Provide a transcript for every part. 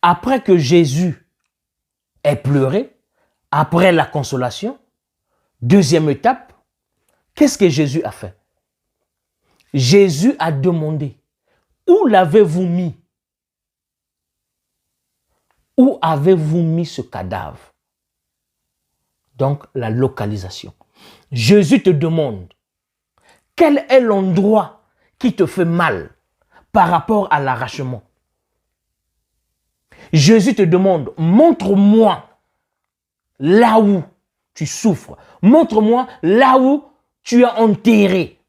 après que Jésus ait pleuré, après la consolation, deuxième étape, qu'est-ce que Jésus a fait? Jésus a demandé, où l'avez-vous mis? Où avez-vous mis ce cadavre? Donc, la localisation. Jésus te demande, quel est l'endroit qui te fait mal par rapport à l'arrachement? Jésus te demande, montre-moi là où tu souffres. Montre-moi là où tu as enterré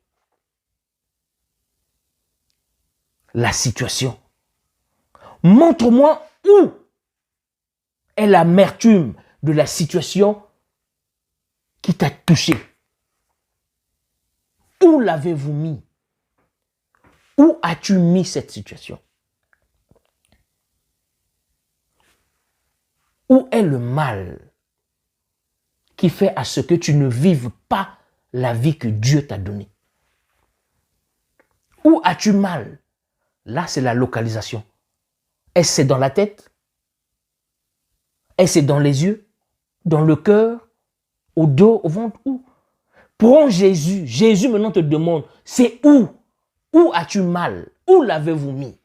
la situation. Montre-moi où est l'amertume de la situation qui t'a touché. Où l'avez-vous mis? Où as-tu mis cette situation? Où est le mal qui fait à ce que tu ne vives pas la vie que Dieu t'a donnée? Où as-tu mal? Là, c'est la localisation. Est-ce que c'est dans la tête? Est-ce que c'est dans les yeux? Dans le cœur? Au dos? Au ventre? Où? Prends Jésus. Jésus maintenant te demande, c'est où? Où as-tu mal? Où l'avez-vous mis?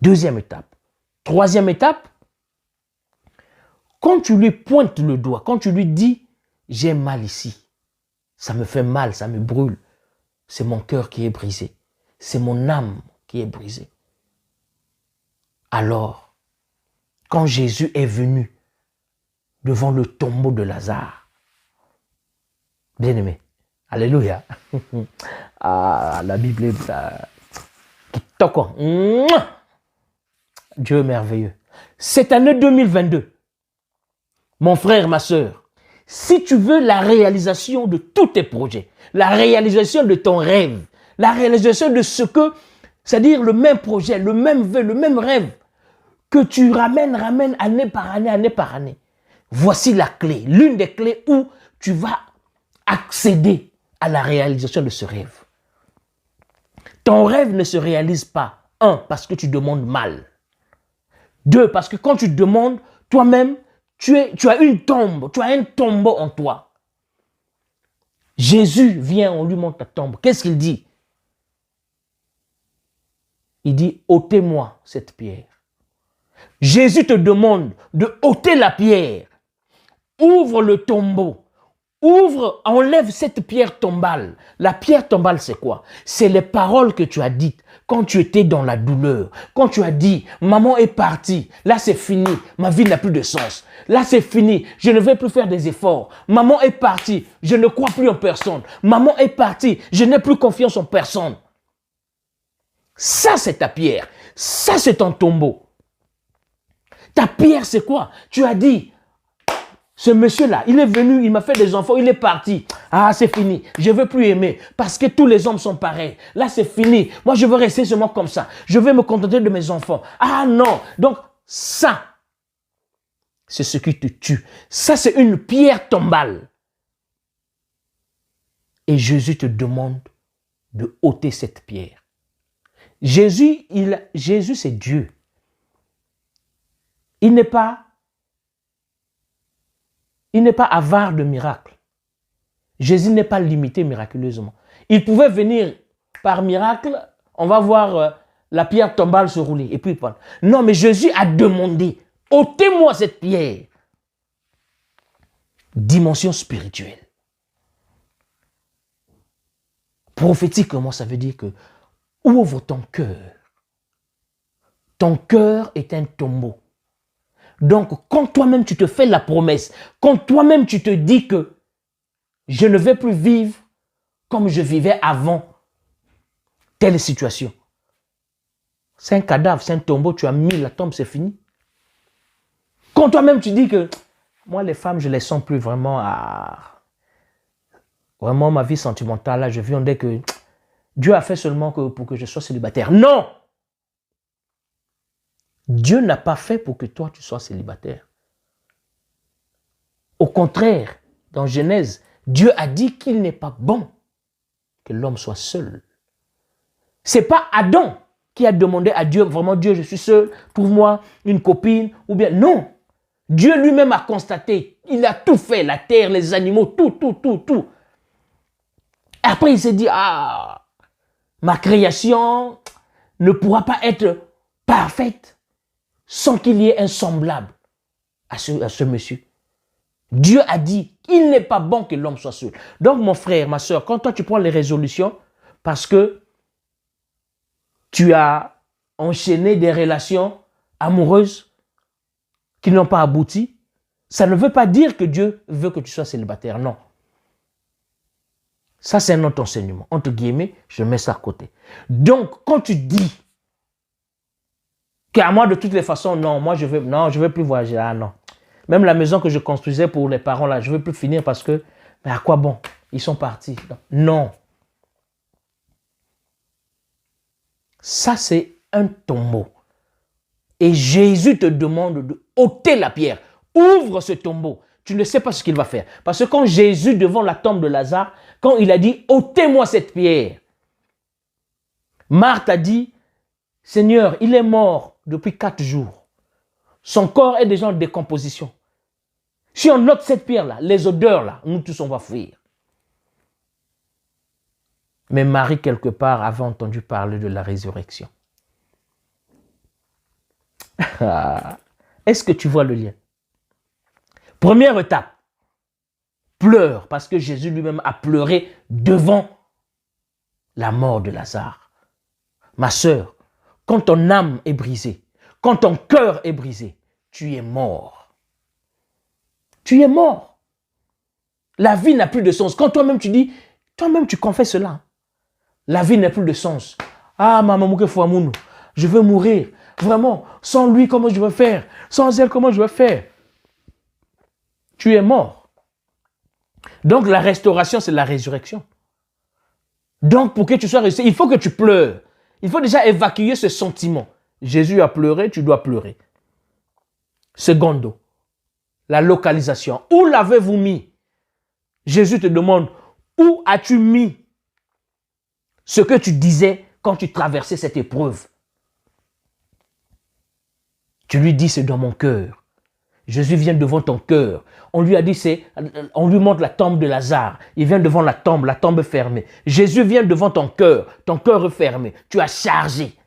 Deuxième étape. Troisième étape, quand tu lui pointes le doigt, quand tu lui dis, j'ai mal ici, ça me fait mal, ça me brûle, c'est mon cœur qui est brisé, c'est mon âme qui est brisée. Alors, quand Jésus est venu devant le tombeau de Lazare, bien-aimé, alléluia, ah, la Bible est Dieu est merveilleux. Cette année 2022, mon frère, ma soeur, si tu veux la réalisation de tous tes projets, la réalisation de ton rêve, la réalisation de ce que, c'est-à-dire le même projet, le même vœu, le même rêve, que tu ramènes année par année, voici la clé, l'une des clés où tu vas accéder à la réalisation de ce rêve. Ton rêve ne se réalise pas, un, parce que tu demandes mal. Deux, parce que quand tu demandes, toi-même, tu as une tombe, tu as un tombeau en toi. Jésus vient, on lui montre ta tombe. Qu'est-ce qu'il dit? Il dit, ôtez-moi cette pierre. Jésus te demande de ôter la pierre. Ouvre le tombeau. Ouvre, enlève cette pierre tombale. La pierre tombale, c'est quoi? C'est les paroles que tu as dites quand tu étais dans la douleur. Quand tu as dit, maman est partie, là c'est fini, ma vie n'a plus de sens. Là c'est fini, je ne vais plus faire des efforts. Maman est partie, je ne crois plus en personne. Maman est partie, je n'ai plus confiance en personne. Ça c'est ta pierre, ça c'est ton tombeau. Ta pierre c'est quoi? Tu as dit, ce monsieur-là, il est venu, il m'a fait des enfants, il est parti. Ah, c'est fini. Je ne veux plus aimer parce que tous les hommes sont pareils. Là, c'est fini. Moi, je veux rester seulement comme ça. Je vais me contenter de mes enfants. Ah non. Donc, ça, c'est ce qui te tue. Ça, c'est une pierre tombale. Et Jésus te demande de ôter cette pierre. Jésus, c'est Dieu. Il n'est pas avare de miracles. Jésus n'est pas limité miraculeusement. Il pouvait venir par miracle, on va voir la pierre tombale se rouler. Et puis, non, mais Jésus a demandé, ôtez-moi cette pierre. Dimension spirituelle. Prophétiquement, ça veut dire que ouvre ton cœur. Ton cœur est un tombeau. Donc, quand toi-même tu te fais la promesse, quand toi-même tu te dis que je ne vais plus vivre comme je vivais avant telle situation. C'est un cadavre, c'est un tombeau, tu as mis la tombe, c'est fini. Quand toi-même tu dis que moi les femmes, je ne les sens plus vraiment à... Vraiment ma vie sentimentale, là, je vis dès que Dieu a fait seulement pour que je sois célibataire. Non! Dieu n'a pas fait pour que toi, tu sois célibataire. Au contraire, dans Genèse, Dieu a dit qu'il n'est pas bon que l'homme soit seul. Ce n'est pas Adam qui a demandé à Dieu, vraiment Dieu, je suis seul, trouve-moi une copine, ou bien non. Dieu lui-même a constaté, il a tout fait, la terre, les animaux, tout. Après, il s'est dit, ah, ma création ne pourra pas être parfaite sans qu'il y ait un semblable à ce monsieur. Dieu a dit, il n'est pas bon que l'homme soit seul. Donc, mon frère, ma soeur, quand toi tu prends les résolutions, parce que tu as enchaîné des relations amoureuses qui n'ont pas abouti, ça ne veut pas dire que Dieu veut que tu sois célibataire, non. Ça, c'est un autre enseignement. Entre guillemets, je mets ça à côté. Donc, quand tu dis qu'à moi, de toutes les façons, non, moi, je veux plus voyager. Ah non. Même la maison que je construisais pour les parents, là, je ne veux plus finir parce que, mais à quoi bon? Ils sont partis. Non. Ça, c'est un tombeau. Et Jésus te demande de ôter la pierre. Ouvre ce tombeau. Tu ne sais pas ce qu'il va faire. Parce que quand Jésus, devant la tombe de Lazare, quand il a dit, ôtez-moi cette pierre, Marthe a dit, Seigneur, il est mort depuis 4 jours. Son corps est déjà en décomposition. Si on ôte cette pierre-là, les odeurs là, nous tous on va fuir. Mais Marie, quelque part, avait entendu parler de la résurrection. Est-ce que tu vois le lien? Première étape, pleure, parce que Jésus lui-même a pleuré devant la mort de Lazare. Ma sœur, quand ton âme est brisée, quand ton cœur est brisé, tu es mort. Tu es mort. La vie n'a plus de sens. Quand toi-même tu dis, toi-même tu confesses cela. La vie n'a plus de sens. Ah, maman, je veux mourir. Vraiment, sans lui, comment je vais faire? Sans elle, comment je vais faire? Tu es mort. Donc la restauration, c'est la résurrection. Donc pour que tu sois ressuscité, il faut que tu pleures. Il faut déjà évacuer ce sentiment. Jésus a pleuré, tu dois pleurer. Secondo, la localisation. Où l'avez-vous mis? Jésus te demande, où as-tu mis ce que tu disais quand tu traversais cette épreuve? Tu lui dis, c'est dans mon cœur. Jésus vient devant ton cœur. On lui a dit, on lui montre la tombe de Lazare. Il vient devant la tombe est fermée. Jésus vient devant ton cœur est fermé. Tu as chargé.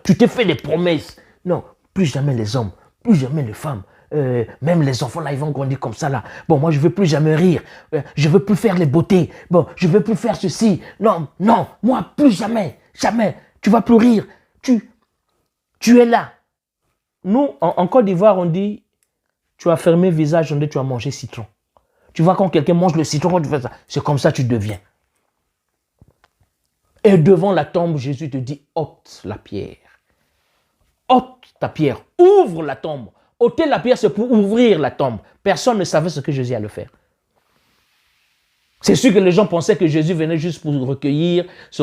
Tu t'es fait des promesses. Non, plus jamais les hommes, plus jamais les femmes. Même les enfants là, ils vont grandir comme ça là. Bon, moi je veux plus jamais rire. Je veux plus faire les beautés. Bon, je veux plus faire ceci. Non, moi plus jamais. Tu vas plus rire. Tu es là. Nous, en Côte d'Ivoire, on dit, tu as fermé le visage, on dit, tu as mangé citron. Tu vois quand quelqu'un mange le citron, quand tu fais ça, c'est comme ça que tu deviens. Et devant la tombe, Jésus te dit, ôte la pierre. Ôte ta pierre, ouvre la tombe. Ôter la pierre, c'est pour ouvrir la tombe. Personne ne savait ce que Jésus allait faire. C'est sûr que les gens pensaient que Jésus venait juste pour se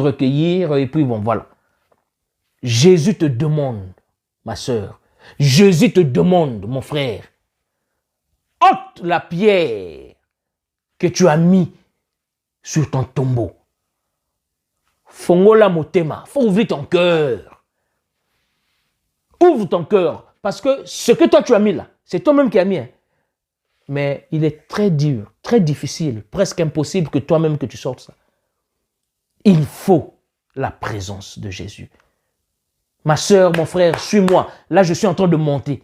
recueillir, et puis bon, voilà. Jésus te demande, ma sœur, Jésus te demande, mon frère, ôte la pierre que tu as mis sur ton tombeau. Fongola motema, faut ouvrir ton cœur. Ouvre ton cœur, parce que ce que toi tu as mis là, c'est toi-même qui as mis. Hein. Mais il est très dur, très difficile, presque impossible que toi-même que tu sortes ça. Il faut la présence de Jésus. Ma sœur, mon frère, suis-moi. Là, je suis en train de monter.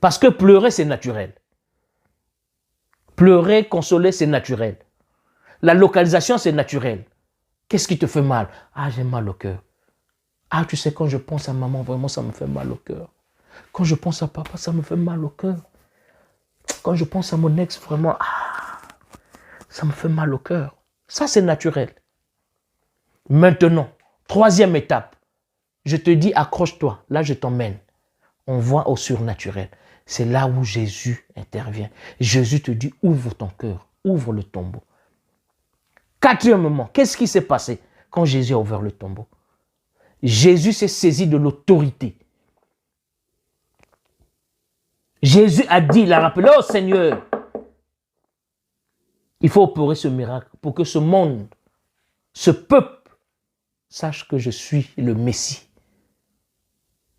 Parce que pleurer, c'est naturel. Pleurer, consoler, c'est naturel. La localisation, c'est naturel. Qu'est-ce qui te fait mal? Ah, j'ai mal au cœur. Ah, tu sais, quand je pense à maman, vraiment, ça me fait mal au cœur. Quand je pense à papa, ça me fait mal au cœur. Quand je pense à mon ex, vraiment, ça me fait mal au cœur. Ça, c'est naturel. Maintenant, troisième étape. Je te dis, accroche-toi. Là, je t'emmène. On voit au surnaturel. C'est là où Jésus intervient. Jésus te dit, ouvre ton cœur. Ouvre le tombeau. Quatrièmement, qu'est-ce qui s'est passé quand Jésus a ouvert le tombeau? Jésus s'est saisi de l'autorité. Jésus a dit, il a rappelé, oh Seigneur, il faut opérer ce miracle pour que ce monde, ce peuple, sache que je suis le Messie.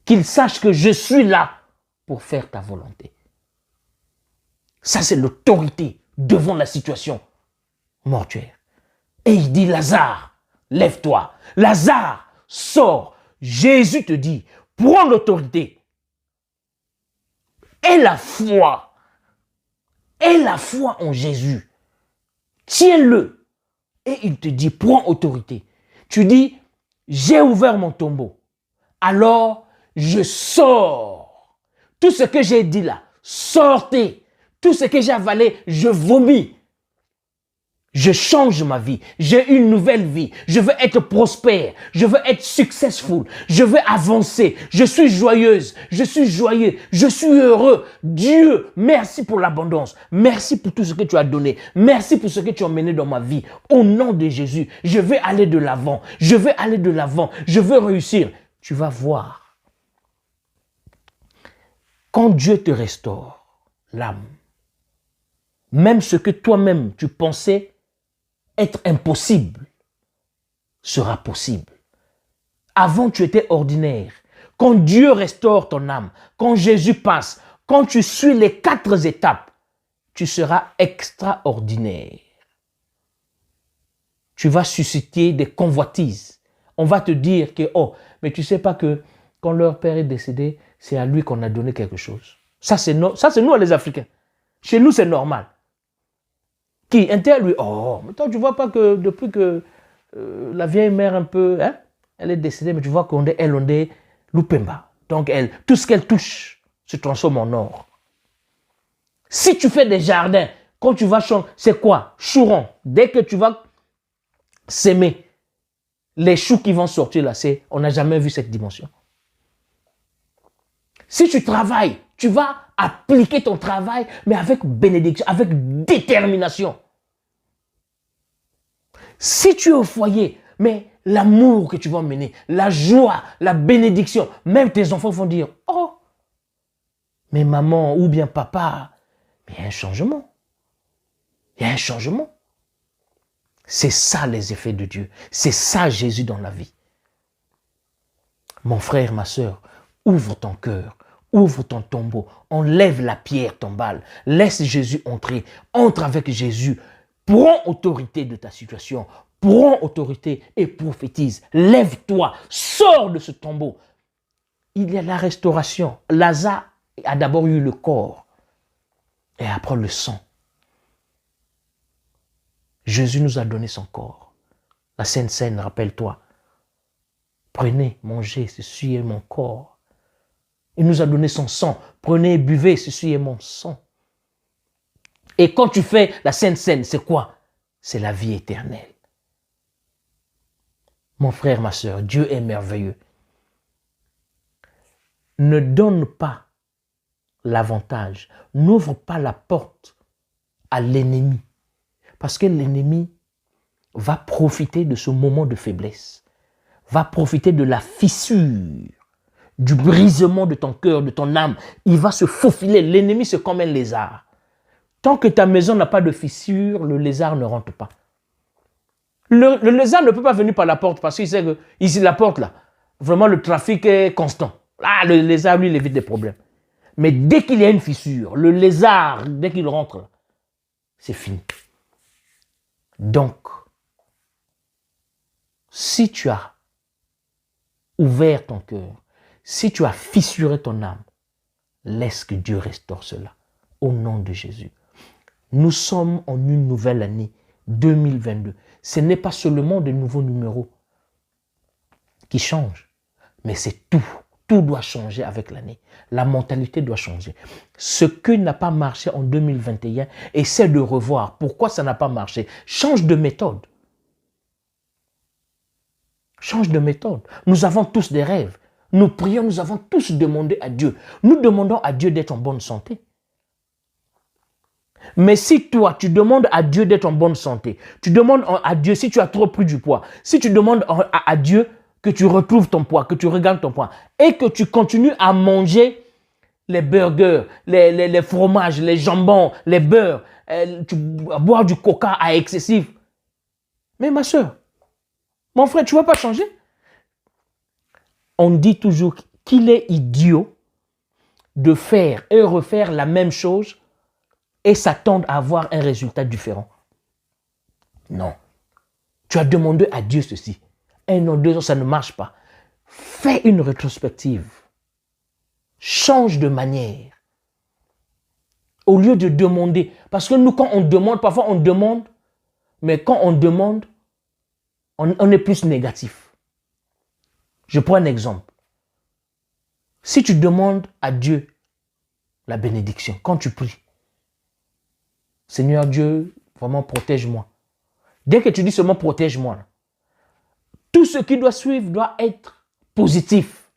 Qu'il sache que je suis là pour faire ta volonté. Ça, c'est l'autorité devant la situation mortuaire. Et il dit, Lazare, lève-toi. Lazare, sors. Jésus te dit, prends l'autorité. Aie la foi. Aie la foi en Jésus. Tiens-le. Et il te dit, prends autorité. Tu dis, j'ai ouvert mon tombeau. Alors, je sors. Tout ce que j'ai dit là, sortez. Tout ce que j'ai avalé, je vomis. Je change ma vie. J'ai une nouvelle vie. Je veux être prospère. Je veux être successful. Je veux avancer. Je suis joyeuse. Je suis joyeux. Je suis heureux. Dieu, merci pour l'abondance. Merci pour tout ce que tu as donné. Merci pour ce que tu as mené dans ma vie. Au nom de Jésus, je vais aller de l'avant. Je vais aller de l'avant. Je veux réussir. Tu vas voir. Quand Dieu te restaure l'âme, même ce que toi-même tu pensais être impossible sera possible. Avant, tu étais ordinaire. Quand Dieu restaure ton âme, quand Jésus passe, quand tu suis les 4 étapes, tu seras extraordinaire. Tu vas susciter des convoitises. On va te dire que, oh, mais tu ne sais pas que quand leur père est décédé, c'est à lui qu'on a donné quelque chose. Ça, c'est nous les Africains. Chez nous, c'est normal. Qui intéresse lui, oh, mais toi, tu ne vois pas que depuis que la vieille mère un peu, hein, elle est décédée, mais tu vois qu'elle est Lupemba. Donc, tout ce qu'elle touche se transforme en or. Si tu fais des jardins, quand tu vas chanter, c'est quoi? Chouron. Dès que tu vas s'aimer, les choux qui vont sortir là, on n'a jamais vu cette dimension. Si tu travailles, tu vas appliquer ton travail, mais avec bénédiction, avec détermination. Si tu es au foyer, mais l'amour que tu vas mener, la joie, la bénédiction, même tes enfants vont dire, oh, mais maman ou bien papa, mais il y a un changement. Il y a un changement. C'est ça les effets de Dieu. C'est ça Jésus dans la vie. Mon frère, ma soeur, ouvre ton cœur. Ouvre ton tombeau, enlève la pierre tombale, laisse Jésus entrer, entre avec Jésus, prends autorité de ta situation, prends autorité et prophétise, lève-toi, sors de ce tombeau. Il y a la restauration. Lazare a d'abord eu le corps et après le sang. Jésus nous a donné son corps. La Sainte Seine, rappelle-toi, prenez, mangez, ceci est mon corps. Il nous a donné son sang. Prenez et buvez, ceci est mon sang. Et quand tu fais la Sainte Seine, c'est quoi? C'est la vie éternelle. Mon frère, ma soeur, Dieu est merveilleux. Ne donne pas l'avantage. N'ouvre pas la porte à l'ennemi. Parce que l'ennemi va profiter de ce moment de faiblesse. Va profiter de la fissure, du brisement de ton cœur, de ton âme. Il va se faufiler. L'ennemi, c'est comme un lézard. Tant que ta maison n'a pas de fissure, le lézard ne rentre pas. Le lézard ne peut pas venir par la porte parce qu'il sait que ici, la porte, là, vraiment, le trafic est constant. Là, le lézard, lui, il évite des problèmes. Mais dès qu'il y a une fissure, le lézard, dès qu'il rentre, c'est fini. Donc, si tu as ouvert ton cœur, si tu as fissuré ton âme, laisse que Dieu restaure cela. Au nom de Jésus. Nous sommes en une nouvelle année, 2022. Ce n'est pas seulement de nouveaux numéros qui changent, mais c'est tout. Tout doit changer avec l'année. La mentalité doit changer. Ce qui n'a pas marché en 2021, essaie de revoir. Pourquoi ça n'a pas marché? Change de méthode. Change de méthode. Nous avons tous des rêves. Nous prions, nous avons tous demandé à Dieu. Nous demandons à Dieu d'être en bonne santé. Mais si toi, tu demandes à Dieu d'être en bonne santé, tu demandes à Dieu si tu as trop pris du poids, si tu demandes à Dieu que tu retrouves ton poids, que tu regagnes ton poids, et que tu continues à manger les burgers, les fromages, les jambons, les beurres, boire du coca à excessif. Mais ma soeur, mon frère, tu ne vas pas changer. on dit toujours qu'il est idiot de faire et refaire la même chose et s'attendre à avoir un résultat différent. Non. Tu as demandé à Dieu ceci. 1 an, 2 ans, ça ne marche pas. Fais une rétrospective. Change de manière. Au lieu de demander. Parce que nous, quand on demande, parfois on demande, mais quand on demande, on est plus négatif. Je prends un exemple. Si tu demandes à Dieu la bénédiction, quand tu pries, Seigneur Dieu, vraiment protège-moi. Dès que tu dis seulement protège-moi, tout ce qui doit suivre doit être positif.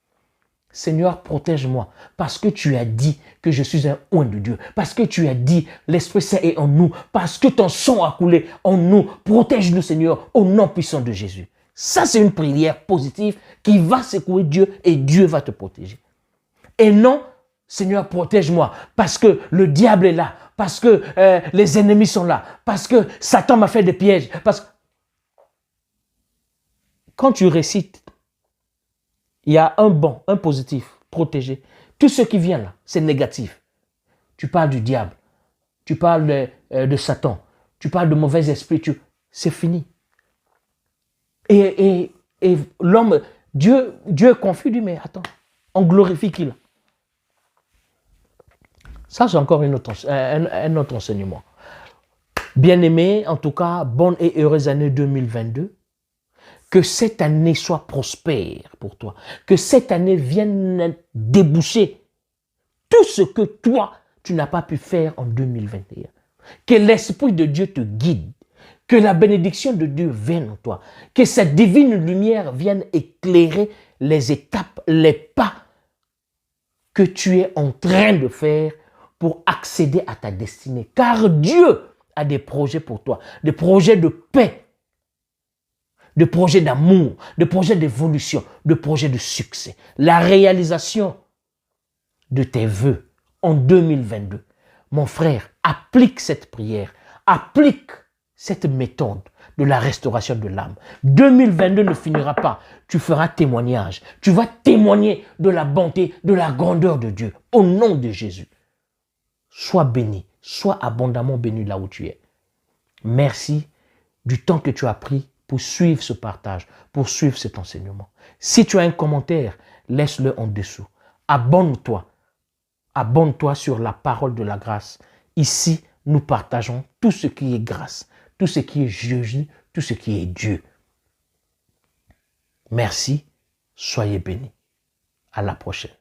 Seigneur, protège-moi, parce que tu as dit que je suis un oint de Dieu, parce que tu as dit l'Esprit Saint est en nous, parce que ton sang a coulé en nous. Protège-nous, Seigneur, au nom puissant de Jésus. Ça, c'est une prière positive qui va secouer Dieu et Dieu va te protéger. Et non, Seigneur, protège-moi, parce que le diable est là, parce que les ennemis sont là, parce que Satan m'a fait des pièges. Parce que quand tu récites, il y a un bon, un positif, protégé. Tout ce qui vient là, c'est négatif. Tu parles du diable, tu parles de Satan, tu parles de mauvais esprits, c'est fini. Et l'homme, Dieu est confus, dit, mais attends, on glorifie qui là? Ça, c'est encore un autre enseignement. Bien-aimé, en tout cas, bonne et heureuse année 2022. Que cette année soit prospère pour toi. Que cette année vienne déboucher tout ce que toi, tu n'as pas pu faire en 2021. Que l'Esprit de Dieu te guide. Que la bénédiction de Dieu vienne en toi. Que cette divine lumière vienne éclairer les étapes, les pas que tu es en train de faire pour accéder à ta destinée. Car Dieu a des projets pour toi. Des projets de paix. De projets d'amour, de projets d'évolution, de projets de succès. La réalisation de tes vœux en 2022. Mon frère, applique cette prière, applique cette méthode de la restauration de l'âme. 2022 ne finira pas. Tu feras témoignage. Tu vas témoigner de la bonté, de la grandeur de Dieu. Au nom de Jésus. Sois béni, sois abondamment béni là où tu es. Merci du temps que tu as pris pour suivre ce partage, pour suivre cet enseignement. Si tu as un commentaire, laisse-le en dessous. Abonne-toi. Abonne-toi sur la parole de la grâce. Ici, nous partageons tout ce qui est grâce, tout ce qui est Jésus, tout ce qui est Dieu. Merci. Soyez bénis. À la prochaine.